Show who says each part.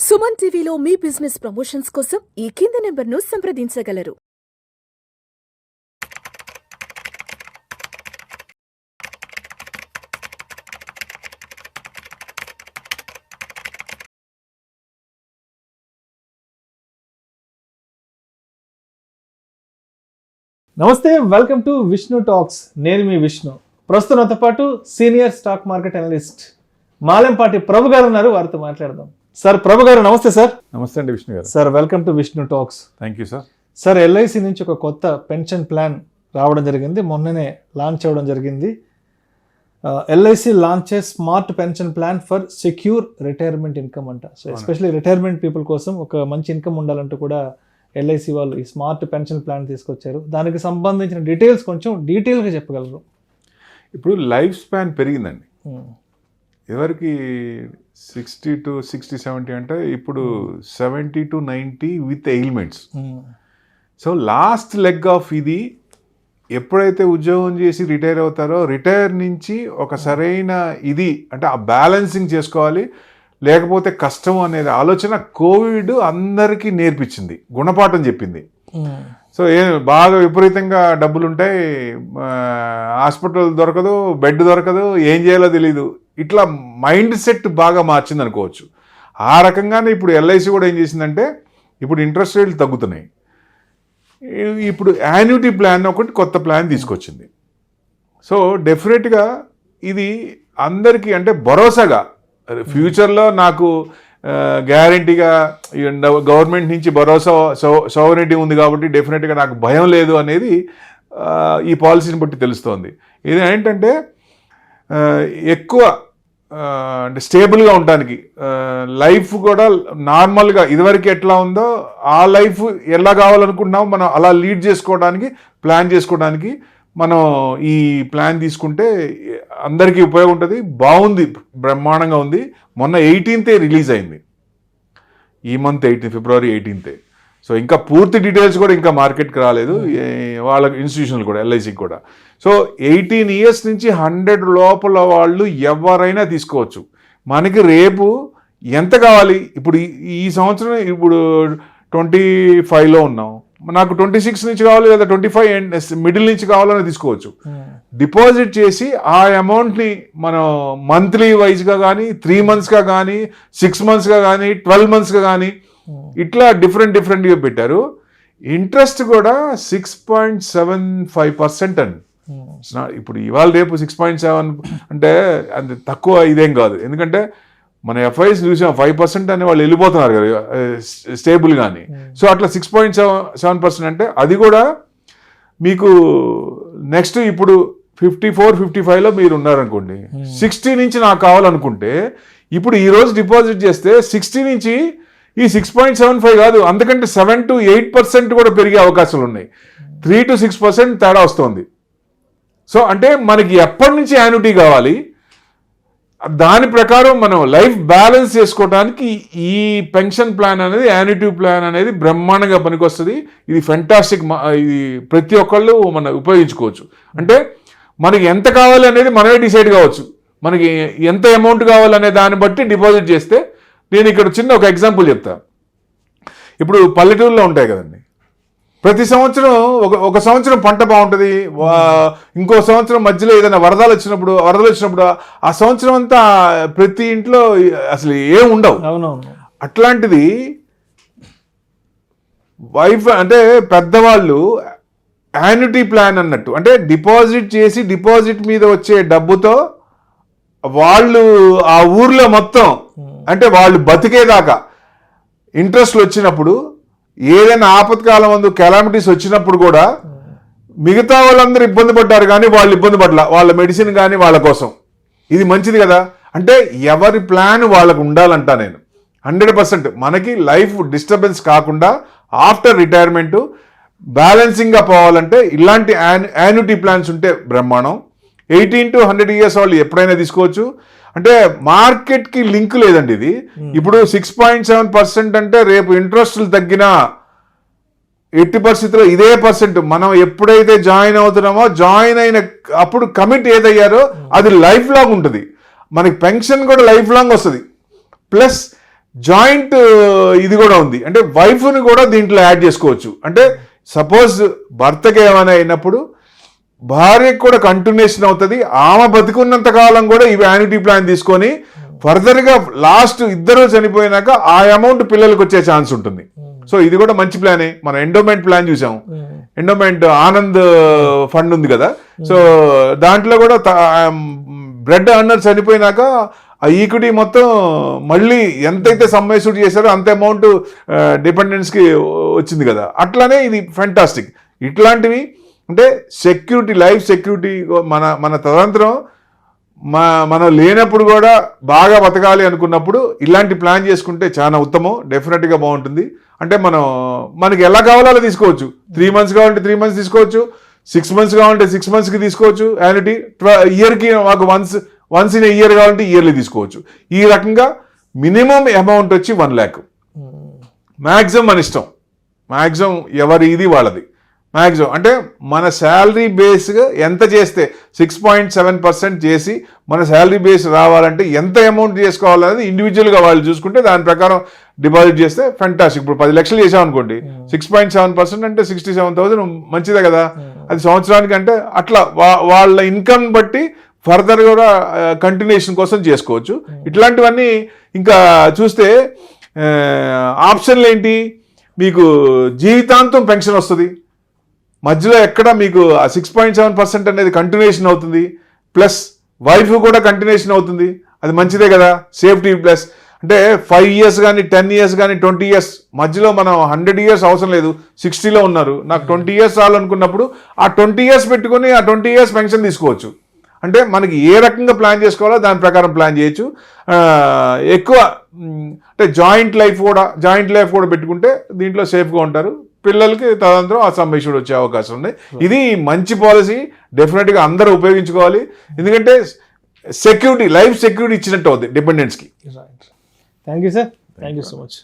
Speaker 1: సుమన్ టీవీలో మీ business promotions కోసం ఈ కింది నెంబర్ను సంప్రదించగలరు.
Speaker 2: నమస్తే, వెల్కమ్ టు విష్ణు టాక్స్. నేను మీ విష్ణు. ప్రస్తుతం నాతో పాటు senior stock market analyst Malempati Prabhu garu ఉన్నారు. వారితో మాట్లాడదాం. సార్, ప్రభు గారు నమస్తే. సార్
Speaker 3: నమస్తే అండి విష్ణు గారు.
Speaker 2: Sir, welcome to Vishnu talks.
Speaker 3: Thank you sir.
Speaker 2: Sir, LIC నుంచి ఒక కొత్త పెన్షన్ ప్లాన్ రావడం జరిగింది, మొన్ననే లాంచ్ అవ్వడం జరిగింది. LIC launches smart pension plan for secure retirement income అంట. సో ఎస్పెషల్లీ రిటైర్మెంట్ పీపుల్ కోసం ఒక మంచి ఇన్కమ్ ఉండాలంటూ కూడా ఎల్ఐసి వాళ్ళు ఈ స్మార్ట్ పెన్షన్ ప్లాన్ తీసుకొచ్చారు. దానికి సంబంధించిన డీటెయిల్స్ కొంచెం డీటెయిల్గా చెప్పగలరు?
Speaker 3: ఇప్పుడు లైఫ్ స్పాన్ పెరిగిందండి. ఎవరికి 60 to 60, 70 అంటే ఇప్పుడు 70 to 90 with ailments. So last leg of ఇది ఎప్పుడైతే ఉద్యోగం చేసి రిటైర్ అవుతారో, రిటైర్ నుంచి ఒక సరైన ఇది అంటే ఆ బ్యాలెన్సింగ్ చేసుకోవాలి, లేకపోతే కష్టం అనేది ఆలోచన కోవిడ్ అందరికీ నేర్పించింది, గుణపాఠం చెప్పింది. సో బాగా విపరీతంగా డబ్బులు ఉంటాయి, హాస్పిటల్ దొరకదు, బెడ్ దొరకదు, ఏం చేయాలో తెలీదు, ఇట్లా మైండ్ సెట్ బాగా మార్చింది అనుకోవచ్చు. ఆ రకంగానే ఇప్పుడు ఎల్ఐసి కూడా ఏం చేసిందంటే, ఇప్పుడు ఇంట్రెస్ట్ రేట్లు తగ్గుతున్నాయి, ఇప్పుడు యాన్యుటీ ప్లాన్ ఒకటి కొత్త ప్లాన్ తీసుకొచ్చింది. సో డెఫినెట్గా ఇది అందరికీ అంటే భరోసాగా ఫ్యూచర్లో నాకు గ్యారంటీగా గవర్నమెంట్ నుంచి భరోసా సోవరెనిటీ ఉంది కాబట్టి డెఫినెట్గా నాకు భయం లేదు అనేది ఈ పాలసీని బట్టి తెలుస్తోంది. ఇది ఏంటంటే ఎక్కువ అంటే స్టేబుల్గా ఉండడానికి, లైఫ్ కూడా నార్మల్గా ఇదివరకు ఎట్లా ఉందో ఆ లైఫ్ ఎలా కావాలనుకుంటున్నామో మనం అలా లీడ్ చేసుకోవడానికి, ప్లాన్ చేసుకోవడానికి మనం ఈ ప్లాన్ తీసుకుంటే అందరికీ ఉపయోగం ఉంటుంది. బాగుంది, బ్రహ్మాండంగా ఉంది. మొన్న 18th రిలీజ్ అయింది, ఈ మంత్ 18 ఫిబ్రవరి 18th. సో ఇంకా పూర్తి డీటెయిల్స్ కూడా ఇంకా మార్కెట్కి రాలేదు, వాళ్ళ ఇన్స్టిట్యూషన్లు కూడా, ఎల్ఐసికి కూడా. సో 18 years నుంచి 100 లోపల వాళ్ళు ఎవరైనా తీసుకోవచ్చు. మనకి రేపు ఎంత కావాలి, ఇప్పుడు ఈ సంవత్సరం ఇప్పుడు 25లో ఉన్నాం, నాకు 26 నుంచి కావాలి లేదా 25 మిడిల్ నుంచి కావాలని తీసుకోవచ్చు. డిపాజిట్ చేసి ఆ అమౌంట్ని మనం మంత్లీ వైజ్గా కానీ, 3 monthsగా కానీ, 6 monthsగా కానీ, 12 monthsగా కానీ ఇట్లా డిఫరెంట్గా పెట్టారు. ఇంట్రెస్ట్ కూడా 6.75% అండి. ఇప్పుడు ఇవాళ రేపు 6.7 అంటే అది తక్కువ ఇదేం కాదు, ఎందుకంటే మన ఎఫ్ఐస్ చూసాం 5% అనే వాళ్ళు వెళ్ళిపోతున్నారు కదా స్టేబుల్ కానీ. సో అట్లా 6.7% అంటే అది కూడా మీకు నెక్స్ట్ ఇప్పుడు 54, 55లో మీరు ఉన్నారనుకోండి, 60 నుంచి నాకు కావాలనుకుంటే ఇప్పుడు ఈరోజు డిపాజిట్ చేస్తే 60 నుంచి ఈ 6.75 కాదు, అందుకంటే 7 to 8% కూడా పెరిగే అవకాశాలు ఉన్నాయి. 3 to 6% తేడా వస్తుంది. సో అంటే మనకి ఎప్పటి నుంచి యాన్యుటీ కావాలి, దాని ప్రకారం మనం లైఫ్ బ్యాలెన్స్ చేసుకోవడానికి ఈ పెన్షన్ ప్లాన్ అనేది, యాన్యుటీ ప్లాన్ అనేది బ్రహ్మాండంగా పనికొస్తుంది. ఇది ఫెంటాస్టిక్, ఇది ప్రతి ఒక్కళ్ళు మనం ఉపయోగించుకోవచ్చు. అంటే మనకి ఎంత కావాలి అనేది మనమే డిసైడ్ కావచ్చు, మనకి ఎంత అమౌంట్ కావాలనే దాన్ని బట్టి డిపాజిట్ చేస్తే. నేను ఇక్కడ చిన్న ఒక ఎగ్జాంపుల్ చెప్తా. ఇప్పుడు పల్లెటూరులో ఉంటాయి కదండి, ప్రతి సంవత్సరం ఒక సంవత్సరం పంట బాగుంటుంది, ఇంకో సంవత్సరం మధ్యలో ఏదైనా వరదలు వచ్చినప్పుడు ఆ సంవత్సరం అంతా ప్రతి ఇంట్లో అసలు ఏం ఉండవు. అట్లాంటిది వైఫ్ అంటే పెద్దవాళ్ళు యాన్యుటీ ప్లాన్ అన్నట్టు, అంటే డిపాజిట్ చేసి డిపాజిట్ మీద వచ్చే డబ్బుతో వాళ్ళు ఆ ఊర్లో మొత్తం అంటే వాళ్ళు బతికేదాకా ఇంట్రెస్ట్లు వచ్చినప్పుడు, ఏదైనా ఆపత్కాలం ముందు కెలామిటీస్ వచ్చినప్పుడు కూడా మిగతా వాళ్ళందరూ ఇబ్బంది పడ్డారు కానీ వాళ్ళు ఇబ్బంది పడలా, వాళ్ళ మెడిసిన్ కానీ వాళ్ళ కోసం. ఇది మంచిది కదా. అంటే ఎవరి ప్లాన్ వాళ్ళకు ఉండాలంట. నేను 100% మనకి లైఫ్ డిస్టర్బెన్స్ కాకుండా ఆఫ్టర్ రిటైర్మెంట్ బ్యాలెన్సింగ్గా పోవాలంటే ఇలాంటి యాన్యుటీ ప్లాన్స్ ఉంటే బ్రహ్మాండం. 18 to 100 years వాళ్ళు ఎప్పుడైనా తీసుకోవచ్చు. అంటే మార్కెట్కి లింక్ లేదండి ఇది. ఇప్పుడు 6.7% అంటే రేపు ఇంట్రెస్ట్లు తగ్గినా ఎట్టి పరిస్థితుల్లో ఇదే పర్సెంట్ మనం ఎప్పుడైతే జాయిన్ అవుతున్నామో, జాయిన్ అయిన అప్పుడు కమిట్ ఏదయ్యారో అది లైఫ్ లాంగ్ ఉంటుంది. మనకి పెన్షన్ కూడా లైఫ్ లాంగ్ వస్తుంది. ప్లస్ జాయింట్ ఇది కూడా ఉంది, అంటే వైఫ్ని కూడా దీంట్లో యాడ్ చేసుకోవచ్చు. అంటే సపోజ్ భర్తకి ఏమైనా అయినప్పుడు భార్యకు కూడా కంటిన్యూషన్ అవుతుంది. ఆమె బతికున్నంత కాలం కూడా ఈ వ్యానిటీ ప్లాన్ తీసుకొని ఫర్దర్గా లాస్ట్ ఇద్దరు చనిపోయినాక ఆ అమౌంట్ పిల్లలకు వచ్చే ఛాన్స్ ఉంటుంది. సో ఇది కూడా మంచి ప్లానే. మనం ఎండోమెంట్ ప్లాన్ చూసాం, ఎండోమెంట్ ఆనంద్ ఫండ్ ఉంది కదా, సో దాంట్లో కూడా బ్రెడ్ అన్నర్ చనిపోయినాక ఆ ఈక్విటీ మొత్తం మళ్ళీ ఎంతైతే సమ్మేషూట్ చేశారో అంత అమౌంట్ డిపెండెంట్స్కి వచ్చింది కదా. అట్లానే ఇది ఫెంటాస్టిక్. ఇట్లాంటివి అంటే సెక్యూరిటీ, లైఫ్ సెక్యూరిటీ, మన తదనంతరం మనం లేనప్పుడు కూడా బాగా బతకాలి అనుకున్నప్పుడు ఇలాంటి ప్లాన్ చేసుకుంటే చాలా ఉత్తమం, డెఫినెట్గా బాగుంటుంది. అంటే మనకి ఎలా కావాలో అలా తీసుకోవచ్చు. 3 months కావాలంటే 3 months తీసుకోవచ్చు, 6 months కావాలంటే 6 monthsకి తీసుకోవచ్చు యాన్యుటీ. ఇయర్కి మాకు వన్స్ ఇన్ ఇయర్ కావాలంటే ఇయర్లీ తీసుకోవచ్చు. ఈ రకంగా మినిమం అమౌంట్ వచ్చి 1 lakh. మ్యాక్సిమం మన ఇష్టం, మ్యాక్సిమం ఎవరి ఇది వాళ్ళది. మ్యాక్సిమం అంటే మన శాలరీ బేస్గా ఎంత చేస్తే 6.7% చేసి మన శాలరీ బేస్ రావాలంటే ఎంత అమౌంట్ చేసుకోవాలనేది ఇండివిజువల్గా వాళ్ళు చూసుకుంటే దాని ప్రకారం డిపాజిట్ చేస్తే ఫెంటాస్టిక్. ఇప్పుడు 10 లక్షలు చేసామనుకోండి, 6.7% అంటే 67,000 మంచిదే కదా. అది సంవత్సరానికి అంటే అట్లా వాళ్ళ ఇన్కమ్ బట్టి ఫర్దర్ కూడా కంటిన్యూషన్ కోసం చేసుకోవచ్చు. ఇట్లాంటివన్నీ ఇంకా చూస్తే ఆప్షన్లు ఏంటి, మీకు జీవితాంతం పెన్షన్ వస్తుంది, మధ్యలో ఎక్కడ మీకు 6.7% అనేది కంటిన్యూషన్ అవుతుంది, ప్లస్ వైఫ్ కూడా కంటిన్యూషన్ అవుతుంది. అది మంచిదే కదా. సేఫ్టీ ప్లస్ అంటే 5 years కానీ 10 years కానీ 20 years మధ్యలో మనం 100 years అవసరం లేదు. 60లో ఉన్నారు, నాకు 20 years చాలనుకున్నప్పుడు ఆ 20 years పెట్టుకొని ఆ 20 years పెన్షన్ తీసుకోవచ్చు. అంటే మనకి ఏ రకంగా ప్లాన్ చేసుకోవాలో దాని ప్రకారం ప్లాన్ చేయొచ్చు. ఎక్కువ అంటే జాయింట్ లైఫ్ కూడా పెట్టుకుంటే దీంట్లో సేఫ్గా ఉంటారు. పిల్లలకి తదనంతరం ఆ సమ్మేషుడు వచ్చే అవకాశం ఉంది. ఇది మంచి పాలసీ, డెఫినెట్గా అందరూ ఉపయోగించుకోవాలి. ఎందుకంటే సెక్యూరిటీ, లైఫ్ సెక్యూరిటీ ఇచ్చినట్టు అవుతుంది డిపెండెంట్స్కి.
Speaker 2: Thank you sir, thank you so much.